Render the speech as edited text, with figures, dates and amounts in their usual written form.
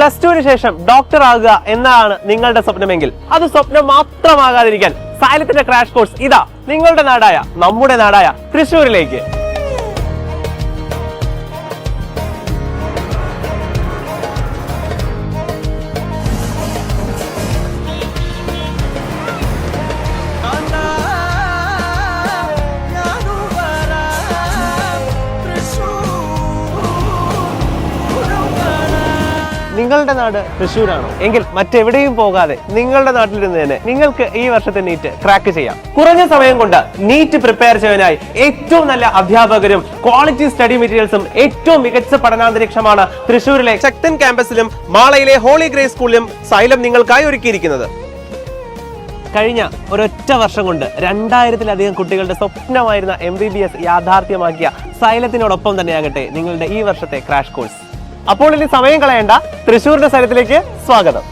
+2 ശേഷം ഡോക്ടർ ആകുക എന്നതാണ് നിങ്ങളുടെ സ്വപ്നമെങ്കിൽ അത് സ്വപ്നം മാത്രമാകാതിരിക്കാൻ സൈലത്തിന്റെ ക്രാഷ് കോഴ്സ് ഇതാ നിങ്ങളുടെ നാടായ നമ്മുടെ നാടായ തൃശ്ശൂരിലേക്ക്. നിങ്ങളുടെ നാട് തൃശ്ശൂരാണോ എങ്കിൽ മറ്റെവിടെയും പോകാതെ നിങ്ങളുടെ നാട്ടിലിരുന്ന് തന്നെ നിങ്ങൾക്ക് ഈ വർഷത്തെ നീറ്റ് ക്രാക്ക് ചെയ്യാം. കുറഞ്ഞ സമയം കൊണ്ട് നീറ്റ് പ്രിപ്പയർ ചെയ്യാനായി ഏറ്റവും നല്ല അധ്യാപകരും ക്വാളിറ്റി സ്റ്റഡി മെറ്റീരിയൽസും ഏറ്റവും മികച്ച പഠനാന്തരീക്ഷമാണ് തൃശ്ശൂരിലെ ശക്തൻ ക്യാമ്പസിലും മാളയിലെ ഹോളി ഗ്രേസ് സ്കൂളിലും സൈലം നിങ്ങൾക്കായി ഒരുക്കിയിരിക്കുന്നത്. കഴിഞ്ഞ ഒരൊറ്റ വർഷം കൊണ്ട് 2000-ലധികം കുട്ടികളുടെ സ്വപ്നമായിരുന്ന MBBS യാഥാർത്ഥ്യമാക്കിയ സൈലത്തിനോടൊപ്പം തന്നെയാകട്ടെ നിങ്ങളുടെ ഈ വർഷത്തെ ക്രാഷ് കോഴ്സ്. അപ്പോൾ ഇനി സമയം കളയേണ്ട, തൃശ്ശൂരിന്റെ സൈലത്തിലേക്ക് സ്വാഗതം.